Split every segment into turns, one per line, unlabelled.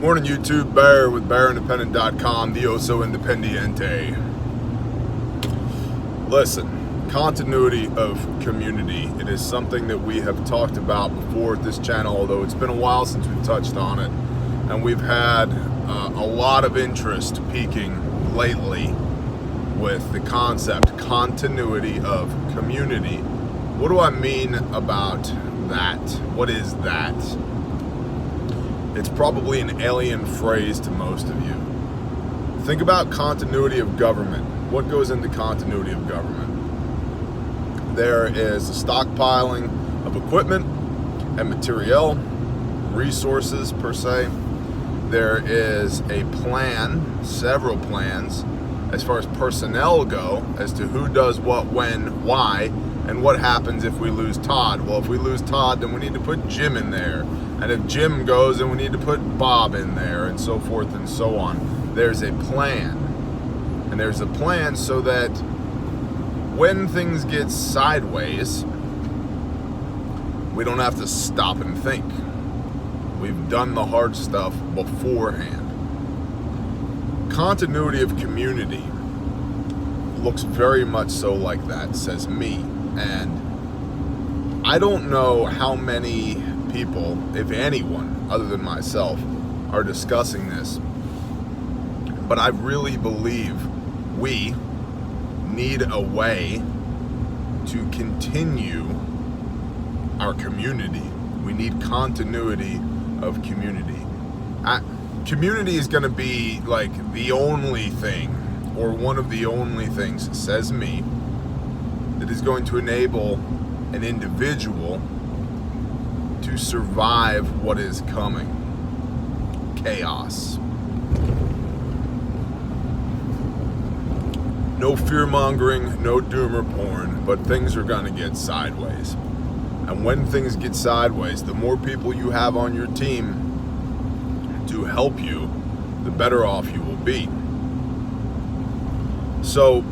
Morning YouTube, Bear with BearIndependent.com, the Oso Independiente. Listen, continuity of community. It is something that we have talked about before at this channel, although it's been a while since we've touched on it. And we've had a lot of interest peaking lately with the concept continuity of community. What do I mean about that? What is that? It's probably an alien phrase to most of you. Think about continuity of government. What goes into continuity of government? There is a stockpiling of equipment and materiel, resources per se. There is a plan, several plans, as far as personnel go, as to who does what, when, why, and what happens if we lose Todd. Well, if we lose Todd, then we need to put Jim in there. And if Jim goes, then we need to put Bob in there, and so forth and so on. There's a plan. And there's a plan so that when things get sideways, we don't have to stop and think. We've done the hard stuff beforehand. Continuity of community looks very much so like that, says me. And I don't know how many people, if anyone, other than myself, are discussing this. But I really believe we need a way to continue our community. We need continuity of community. Community is going to be like the only thing, or one of the only things, says me, that is going to enable an individual to survive what is coming. Chaos. No fear-mongering, no doomer porn, but things are gonna get sideways. And when things get sideways, the more people you have on your team to help you, the better off you will be. So,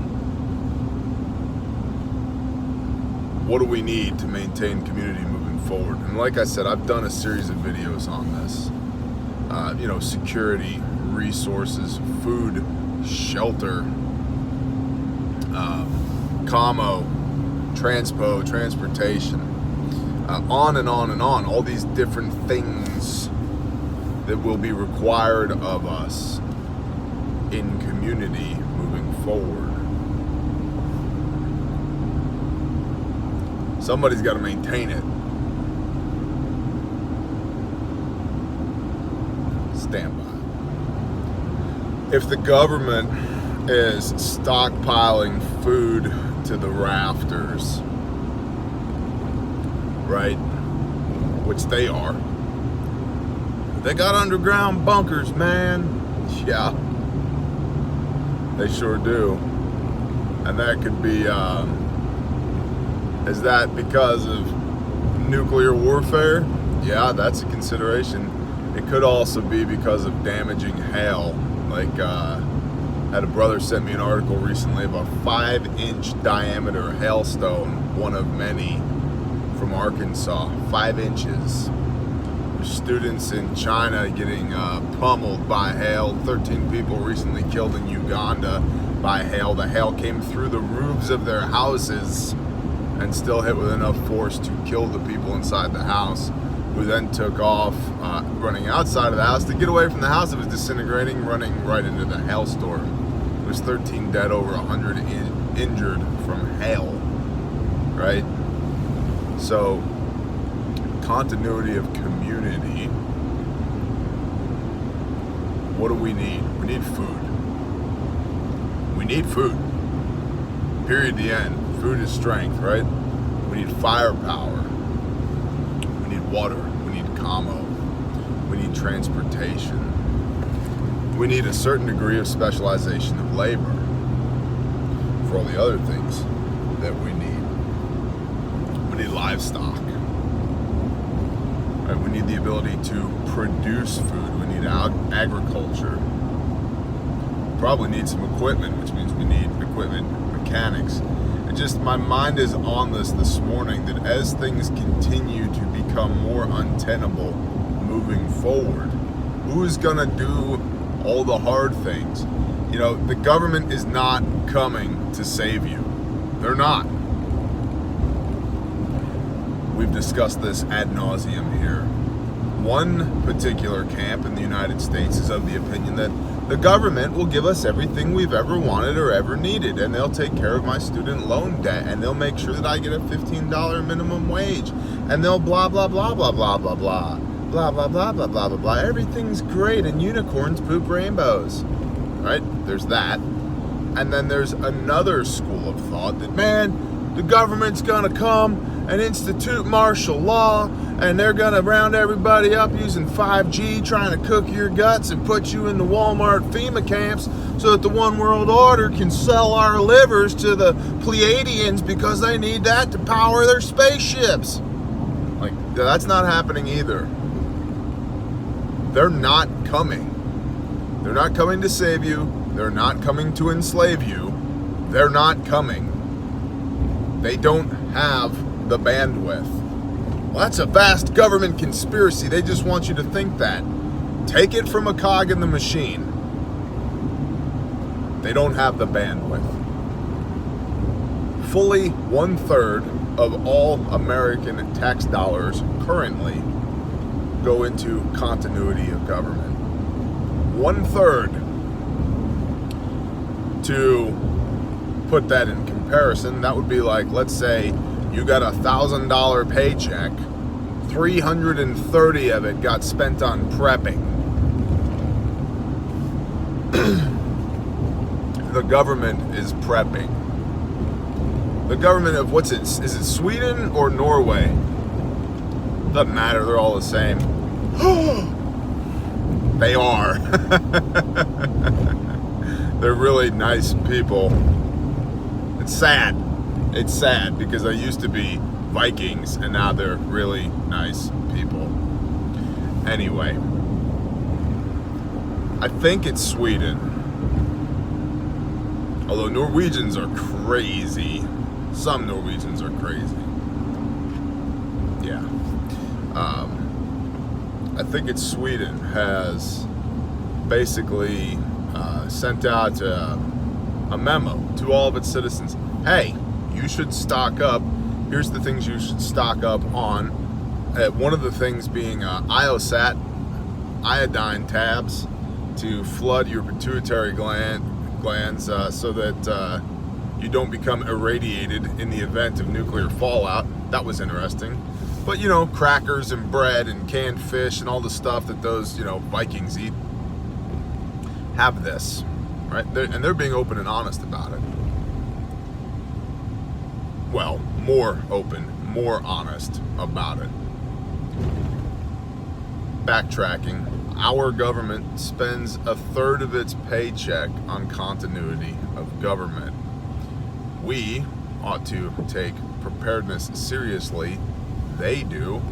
what do we need to maintain community moving forward? And like I said, I've done a series of videos on this. Security, resources, food, shelter, commo, transportation, on and on and on. All these different things that will be required of us in community moving forward. Somebody's got to maintain it. Stand by. If the government is stockpiling food to the rafters, right, which they are, they got underground bunkers, man. Yeah, they sure do. And that could be, is that because of nuclear warfare? Yeah, that's a consideration. It could also be because of damaging hail. Like, had a brother sent me an article recently of a 5-inch diameter hailstone, one of many, from Arkansas. 5 inches. There's students in China getting pummeled by hail. 13 people recently killed in Uganda by hail. The hail came through the roofs of their houses and still hit with enough force to kill the people inside the house, who then took off running outside of the house to get away from the house that was disintegrating, running right into the hailstorm. There's 13 dead, over 100 injured from hail, right? So, continuity of community. What do we need? We need food. We need food. Period, the end. Food is strength, right? We need firepower. We need water. We need commo. We need transportation. We need a certain degree of specialization of labor for all the other things that we need. We need livestock. Right? We need the ability to produce food. We need agriculture. We probably need some equipment, which means we need equipment mechanics. And just my mind is on this morning, that as things continue to become more untenable moving forward, Who's gonna do all the hard things? You know, the government is not coming to save you. They're not. We've discussed this ad nauseum here. One particular camp in the United States is of the opinion that the government will give us everything we've ever wanted or ever needed, and they'll take care of my student loan debt, and they'll make sure that I get a $15 minimum wage, and they'll blah, blah, blah, blah, blah, blah, blah, blah, blah, blah, blah, blah, blah, blah. Everything's great, and unicorns poop rainbows, right? There's that. And then there's another school of thought that, man, the government's gonna come and institute martial law, and they're gonna round everybody up using 5G, trying to cook your guts and put you in the Walmart FEMA camps so that the One World Order can sell our livers to the Pleiadians because they need that to power their spaceships. Like, that's not happening either. They're not coming. They're not coming to save you. They're not coming to enslave you. They're not coming. They don't have the bandwidth. Well, that's a vast government conspiracy. They just want you to think that. Take it from a cog in the machine. They don't have the bandwidth. Fully 1/3 of all American tax dollars currently go into continuity of government. 1/3. To put that in comparison, that would be like, let's say you got a $1,000 paycheck, 330 of it got spent on prepping. The government is prepping. The government of is it Sweden or Norway? Doesn't matter, they're all the same. They are. They're really nice people. It's sad. It's sad because they used to be Vikings and now they're really nice people. Anyway, I think it's Sweden. Although Norwegians are crazy. Some Norwegians are crazy. Yeah. I think it's Sweden has basically sent out a memo to all of its citizens. Hey, you should stock up. Here's the things you should stock up on. One of the things being iodine tabs to flood your pituitary glands so that you don't become irradiated in the event of nuclear fallout. That was interesting. But, you know, crackers and bread and canned fish and all the stuff that those, you know, Vikings eat have this, right? They're being open and honest about it. Well, more open, more honest about it. Backtracking, our government spends 1/3 of its paycheck on continuity of government. We ought to take preparedness seriously. They do.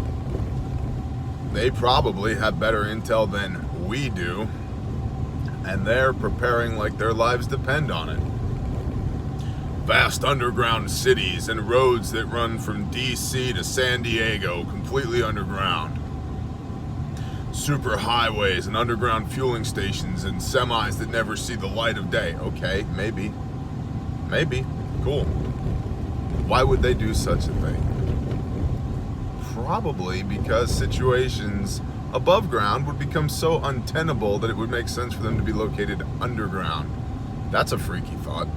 They probably have better intel than we do, and they're preparing like their lives depend on it. Vast underground cities and roads that run from DC to San Diego completely underground. Super highways and underground fueling stations and semis that never see the light of day. Okay, maybe. Cool. Why would they do such a thing? Probably because situations above ground would become so untenable that it would make sense for them to be located underground. That's a freaky thought.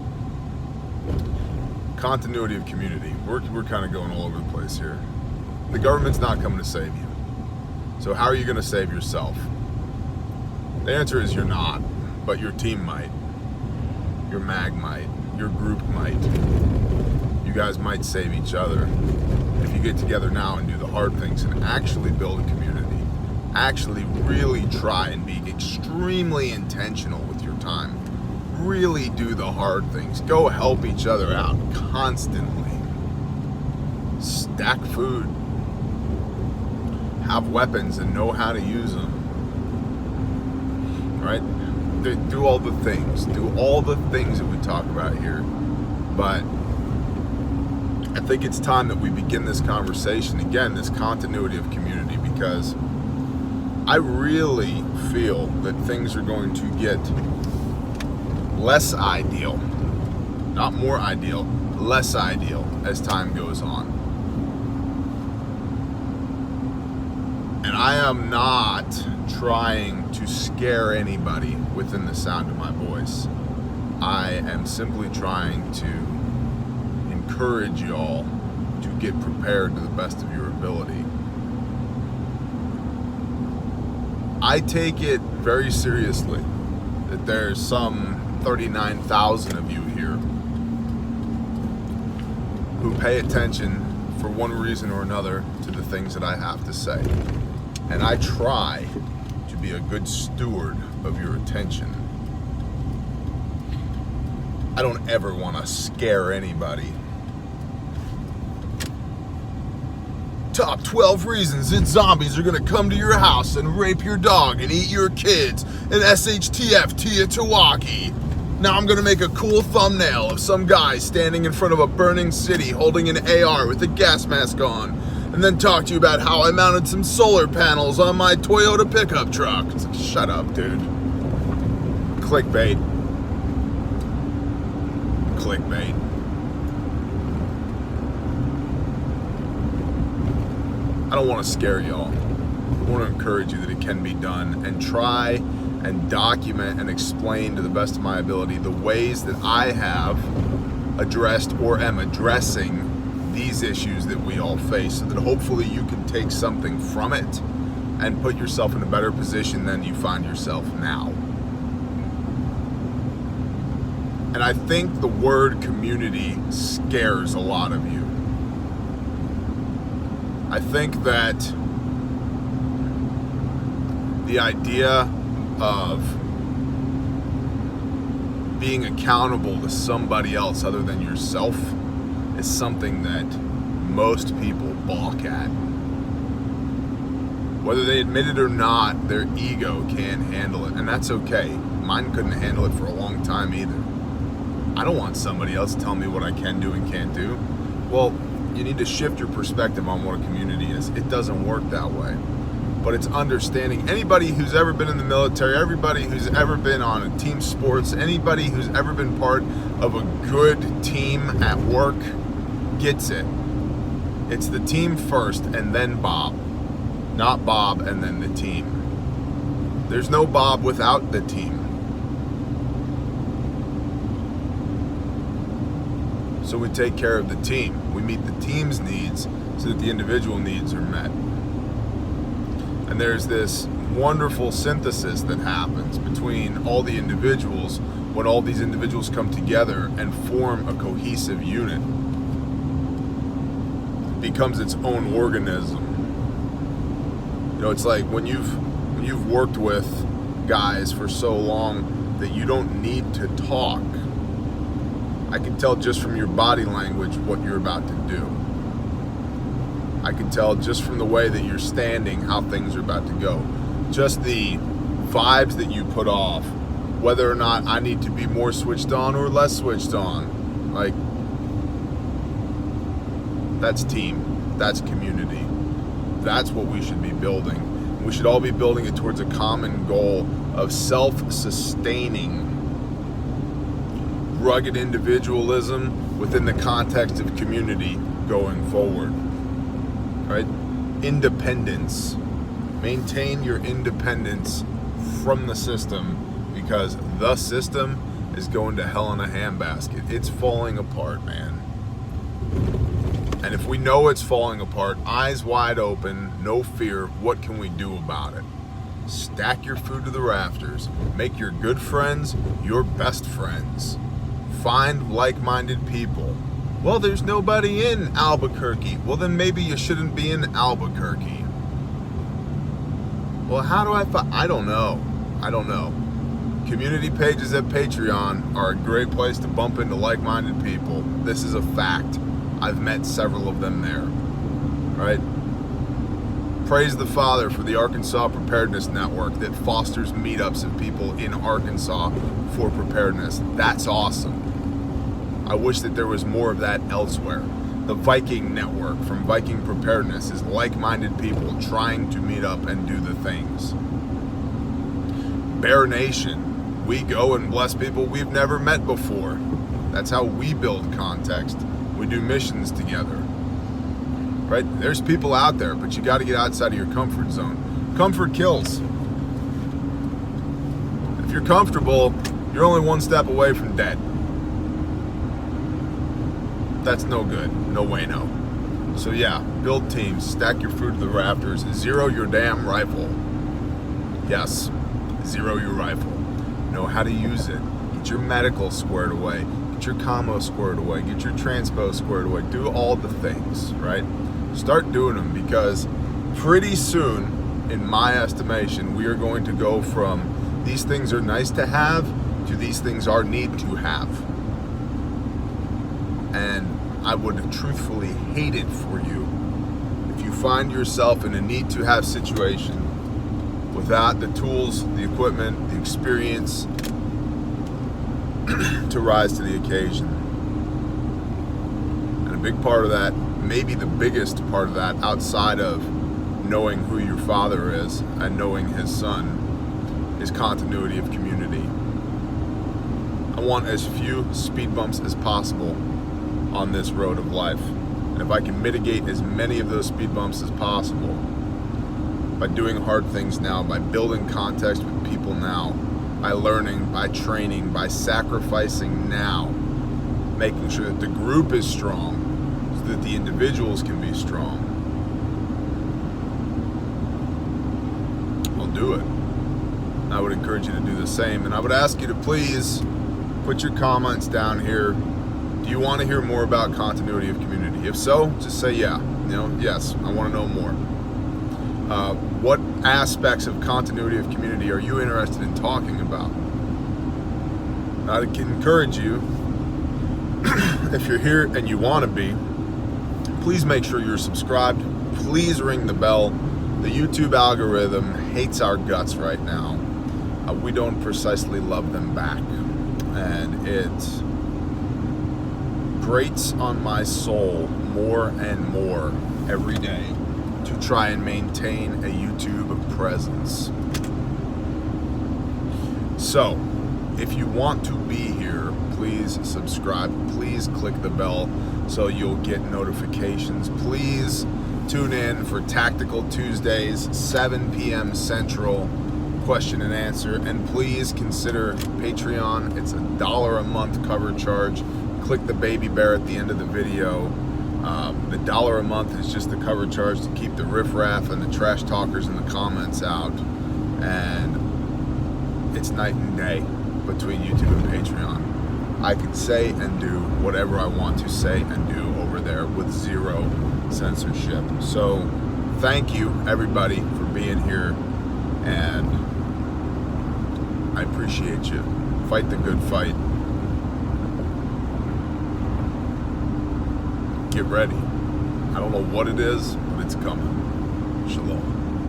Continuity of community. We're kind of going all over the place here. The government's not coming to save you. So how are you going to save yourself? The answer is you're not, but your team might. Your mag might. Your group might. You guys might save each other if you get together now and do the hard things and actually build a community. Actually really try and be extremely intentional with your time. Really do the hard things. Go help each other out constantly. Stack food. Have weapons and know how to use them. Right? Do all the things. Do all the things that we talk about here. But I think it's time that we begin this conversation again, this continuity of community, because I really feel that things are going to get less ideal, not more ideal, less ideal as time goes on. And I am not trying to scare anybody within the sound of my voice. I am simply trying to encourage y'all to get prepared to the best of your ability. I take it very seriously that there's some 39,000 of you here who pay attention for one reason or another to the things that I have to say. And I try to be a good steward of your attention. I don't ever want to scare anybody. Top 12 reasons that zombies are going to come to your house and rape your dog and eat your kids in SHTF WROL. Now I'm going to make a cool thumbnail of some guy standing in front of a burning city holding an AR with a gas mask on, and then talk to you about how I mounted some solar panels on my Toyota pickup truck. It's like, shut up, dude. Clickbait. Clickbait. I don't want to scare y'all. I want to encourage you that it can be done, and try and document and explain to the best of my ability the ways that I have addressed or am addressing these issues that we all face, so that hopefully you can take something from it and put yourself in a better position than you find yourself now. And I think the word community scares a lot of you. I think that the idea of being accountable to somebody else other than yourself is something that most people balk at. Whether they admit it or not, their ego can't handle it, and that's okay. Mine couldn't handle it for a long time either. I don't want somebody else telling me what I can do and can't do. Well, you need to shift your perspective on what a community is. It doesn't work that way. But it's understanding. Anybody who's ever been in the military, everybody who's ever been on a team sports, anybody who's ever been part of a good team at work gets it. It's the team first and then Bob. Not Bob and then the team. There's no Bob without the team. So we take care of the team. We meet the team's needs so that the individual needs are met. And there's this wonderful synthesis that happens between all the individuals when all these individuals come together and form a cohesive unit. It becomes its own organism. You know, it's like when you've worked with guys for so long that you don't need to talk. I can tell just from your body language what you're about to do. I can tell just from the way that you're standing how things are about to go. Just the vibes that you put off, whether or not I need to be more switched on or less switched on. Like, that's team. That's community. That's what we should be building. We should all be building it towards a common goal of self-sustaining rugged individualism within the context of community going forward. Right? Independence. Maintain your independence from the system, because the system is going to hell in a handbasket. It's falling apart, man. And if we know it's falling apart, eyes wide open, no fear, what can we do about it? Stack your food to the rafters. Make your good friends your best friends. Find like-minded people. Well, there's nobody in Albuquerque. Well, then maybe you shouldn't be in Albuquerque. Well, how do I don't know. Community pages at Patreon are a great place to bump into like-minded people. This is a fact. I've met several of them there. Right? Praise the Father for the Arkansas Preparedness Network that fosters meetups of people in Arkansas for preparedness. That's awesome. I wish that there was more of that elsewhere. The Viking network from Viking Preparedness is like-minded people trying to meet up and do the things. Bear Nation, we go and bless people we've never met before. That's how we build context. We do missions together. Right? There's people out there, but you got to get outside of your comfort zone. Comfort kills. If you're comfortable, you're only one step away from dead. That's no good. No way, no. So yeah, build teams, stack your food to the rafters, zero your damn rifle. Yes, zero your rifle. Know how to use it. Get your medical squared away. Get your commo squared away. Get your transpo squared away. Do all the things, right? Start doing them, because pretty soon, in my estimation, we are going to go from these things are nice to have to these things are need to have. And I would truthfully hate it for you if you find yourself in a need to have situation without the tools, the equipment, the experience to rise to the occasion. And a big part of that, maybe the biggest part of that, outside of knowing who your father is and knowing his son, is continuity of community. I want as few speed bumps as possible on this road of life. And if I can mitigate as many of those speed bumps as possible by doing hard things now, by building context with people now, by learning, by training, by sacrificing now, making sure that the group is strong so that the individuals can be strong, I'll do it. I would encourage you to do the same, and I would ask you to please put your comments down here. Do you want to hear more about continuity of community? If so, just say yeah. Yes, I want to know more. What aspects of continuity of community are you interested in talking about? I'd encourage you, if you're here and you want to be, please make sure you're subscribed. Please ring the bell. The YouTube algorithm hates our guts right now. We don't precisely love them back. And it grates on my soul more and more every day to try and maintain a YouTube presence. So, if you want to be here, please subscribe. Please click the bell so you'll get notifications. Please tune in for Tactical Tuesdays, 7 p.m. Central, question and answer. And please consider Patreon. It's $1 a month cover charge. Click the baby bear at the end of the video. The $1 a month is just the cover charge to keep the riffraff and the trash talkers in the comments out. And it's night and day between YouTube and Patreon. I can say and do whatever I want to say and do over there with zero censorship. So thank you everybody for being here, and I appreciate you. Fight the good fight. Get ready. I don't know what it is, but it's coming. Shalom.